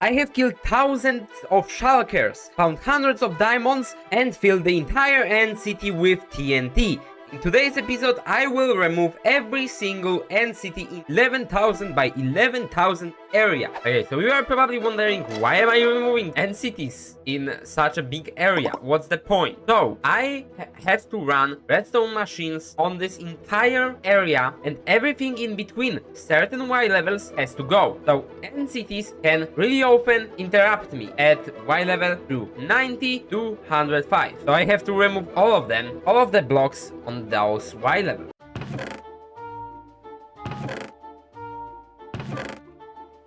I have killed thousands of shulkers, found hundreds of diamonds, and filled the entire End City with TNT. In today's episode, I will remove every single End City in 11,000 by 11,000 area. Okay, so you are probably wondering, why am I removing End Cities in such a big area? What's the point? So, I have to run redstone machines on this entire area, and everything in between certain Y levels has to go. So, End Cities can really often interrupt me at Y level through 90 to 105. So, I have to remove all of them, all of the blocks on those Y levels.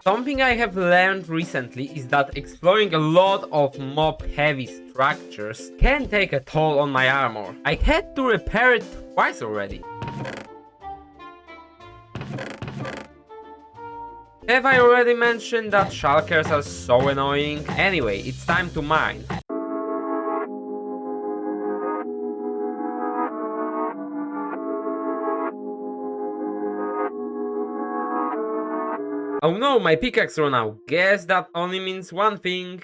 Something I have learned recently is that exploring a lot of mob-heavy structures can take a toll on my armor. I had to repair it twice already. Have I already mentioned that shulkers are so annoying? Anyway, it's time to mine. Oh no, my pickaxe ran out. Guess that only means one thing.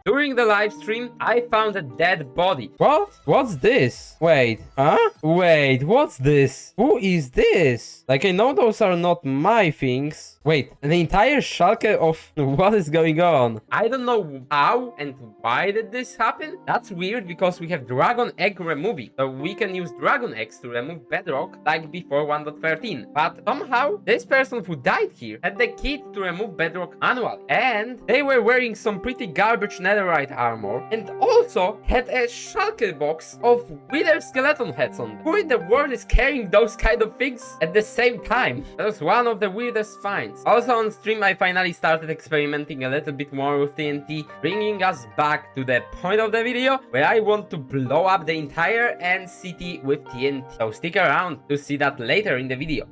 During the live stream, I found a dead body. What? What's this? Wait, huh? Wait, what's this? Who is this? Like, I know those are not my things. Wait, an entire shulker of what is going on? I don't know how and why did this happen. That's weird because we have dragon egg removing. So we can use dragon eggs to remove bedrock like before 1.13. But somehow, this person who died here had the kit to remove bedrock manually. And they were wearing some pretty garbage netherite armor. And also had a shulker box of wither skeleton heads on them. Who in the world is carrying those kind of things at the same time? That was one of the weirdest finds. Also on stream, I finally started experimenting a little bit more with TNT, bringing us back to the point of the video where I want to blow up the entire End City with TNT. So stick around to see that later in the video.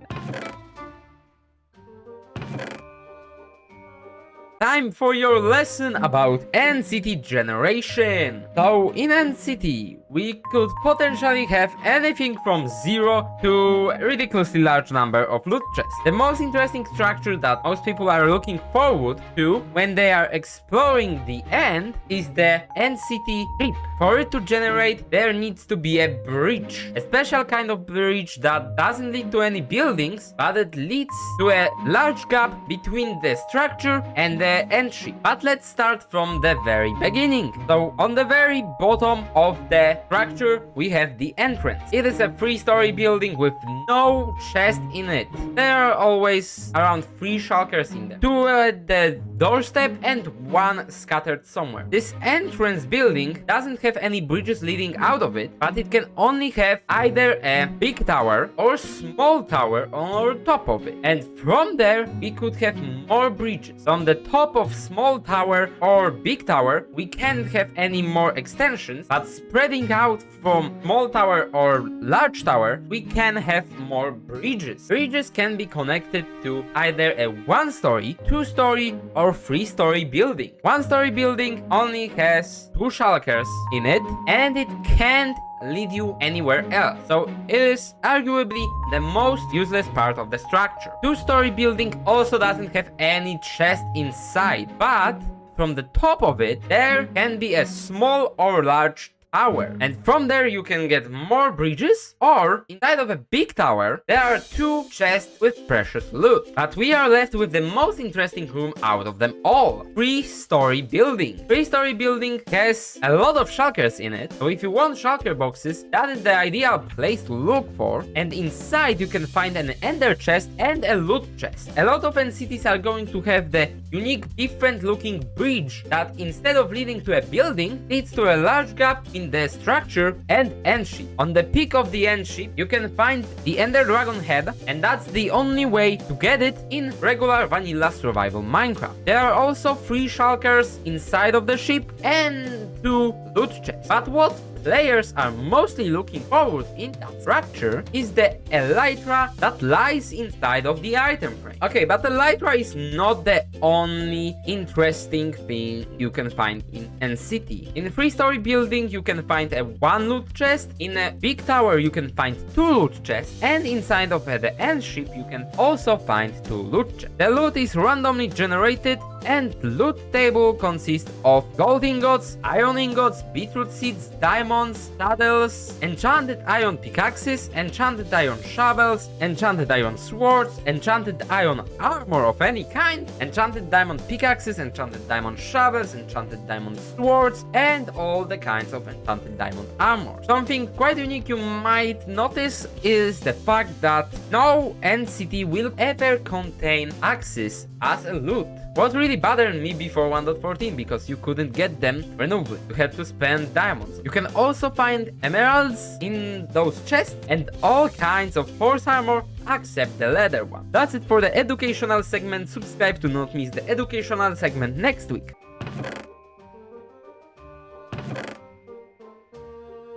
Time for your lesson about End City generation. So in End City, we could potentially have anything from 0 to a ridiculously large number of loot chests. The most interesting structure that most people are looking forward to when they are exploring the end is the End City ship. For it to generate, there needs to be a bridge. A special kind of bridge that doesn't lead to any buildings, but it leads to a large gap between the structure and the end ship. But let's start from the very beginning. So on the very bottom of the structure, we have the entrance. It is a 3-story building with no chest in it. There are always around 3 shulkers in there. 2 at the doorstep and 1 scattered somewhere. This entrance building doesn't have any bridges leading out of it, but it can only have either a big tower or small tower on top of it. And from there, we could have more bridges. On the top of small tower or big tower, we can't have any more extensions, but spreading out from small tower or large tower, we can have more bridges. Bridges can be connected to either a 1-story, 2-story, or 3-story building. 1-story building only has 2 shulkers in it, and it can't lead you anywhere else. So it is arguably the most useless part of the structure. 2-story building also doesn't have any chest inside, but from the top of it, there can be a small or large tower, and from there you can get more bridges, or inside of a big tower there are 2 chests with precious loot. But we are left with the most interesting room out of them all. 3-story building. 3-story building has a lot of shulkers in it, so if you want shulker boxes, that is the ideal place to look for. And inside you can find an ender chest and a loot chest. A lot of End Cities are going to have the unique, different looking bridge that instead of leading to a building, leads to a large gap in the structure and end ship. On the peak of the end ship, you can find the Ender Dragon head, and that's the only way to get it in regular vanilla survival Minecraft. There are also 3 shulkers inside of the ship and 2 loot chests. But what players are mostly looking forward in that structure is the Elytra that lies inside of the item frame. Okay, but Elytra is not the only interesting thing you can find in End City. In a 3-story building you can find a 1 loot chest, in a big tower you can find 2 loot chests, and inside of the end ship you can also find 2 loot chests. The loot is randomly generated, and the loot table consists of gold ingots, iron ingots, beetroot seeds, diamonds, saddles, enchanted iron pickaxes, enchanted iron shovels, enchanted iron swords, enchanted iron armor of any kind, enchanted diamond pickaxes, enchanted diamond shovels, enchanted diamond swords, and all the kinds of enchanted diamond armor. Something quite unique you might notice is the fact that no End City will ever contain axes as a loot. What really bothered me before 1.14 because you couldn't get them renewably. You had to spend diamonds. You can also find emeralds in those chests and all kinds of horse armor except the leather one. That's it for the educational segment. Subscribe to not miss the educational segment next week.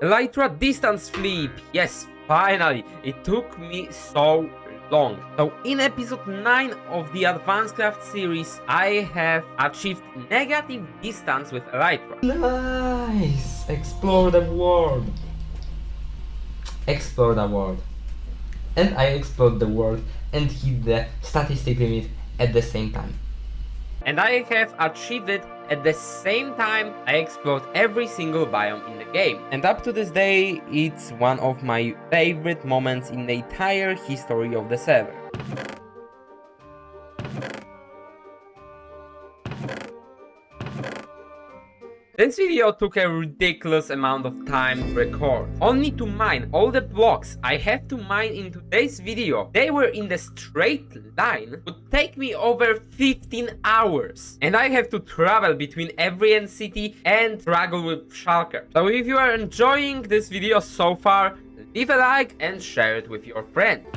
Elytra distance flip. Yes, finally. It took me so long. So in episode 9 of the AdvancedCraft series, I have achieved negative distance with Elytra. Nice! Explore the world. Explore the world. And I explored the world and hit the statistic limit at the same time. And I have achieved it at the same time I explored every single biome in the game. And up to this day, it's one of my favorite moments in the entire history of the server. This video took a ridiculous amount of time to record. Only to mine all the blocks I have to mine in today's video, they were in the straight line, would take me over 15 hours. And I have to travel between every End City and struggle with shulker. So if you are enjoying this video so far, leave a like and share it with your friends.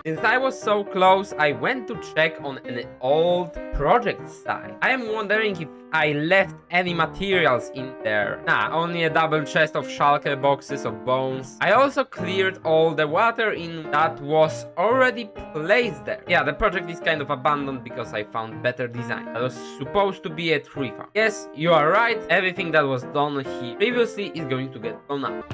Since I was so close, I went to check on an old project site. I am wondering if I left any materials in there. Nah, only a double chest of shulker boxes of bones. I also cleared all the water in that was already placed there. Yeah, the project is kind of abandoned because I found better design. That was supposed to be a tree farm. Yes, you are right, everything that was done here previously is going to get blown up.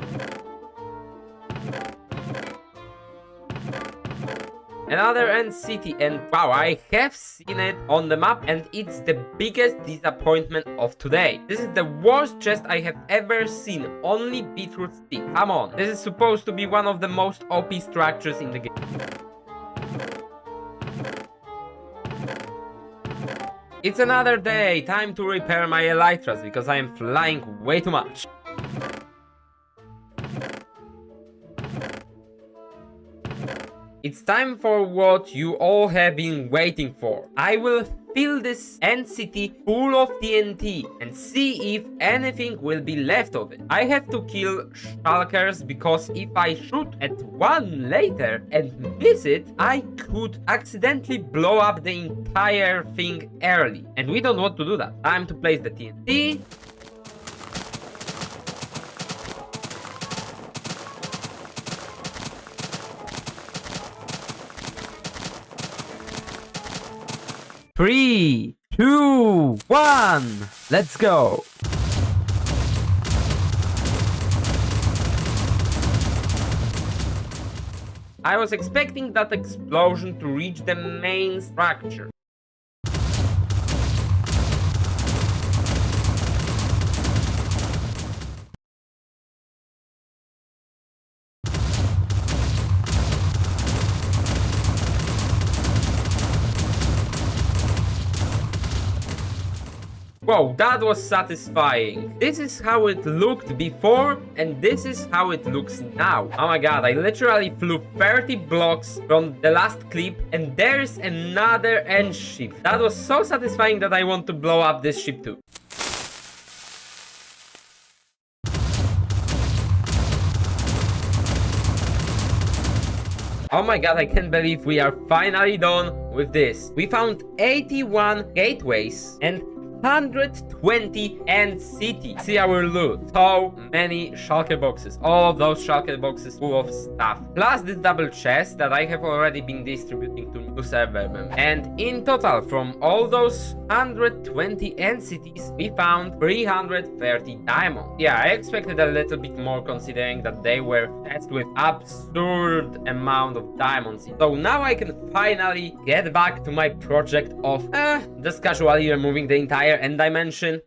Another End City, and wow, I have seen it on the map and it's the biggest disappointment of today. This is the worst chest I have ever seen, only beetroot seed. Come on, this is supposed to be one of the most OP structures in the game. It's another day, time to repair my Elytras because I am flying way too much. It's time for what you all have been waiting for. I will fill this End City full of TNT and see if anything will be left of it. I have to kill shulkers because if I shoot at one later and miss it, I could accidentally blow up the entire thing early. And we don't want to do that. Time to place the TNT. Three, 2, 1, let's go! I was expecting that explosion to reach the main structure. Whoa, that was satisfying. This is how it looked before, and this is how it looks now. Oh my god, I literally flew 30 blocks from the last clip, and there's another end ship. That was so satisfying that I want to blow up this ship too. Oh my god, I can't believe we are finally done with this. We found 81 gateways and 120 End City. See our loot. So many shulker boxes. All of those shulker boxes full of stuff. Plus this double chest that I have already been distributing to new server members. And in total, from all those 120 End Cities, we found 330 diamonds. Yeah, I expected a little bit more considering that they were tested with absurd amount of diamonds. So now I can finally get back to my project of just casually removing the entire end dimension.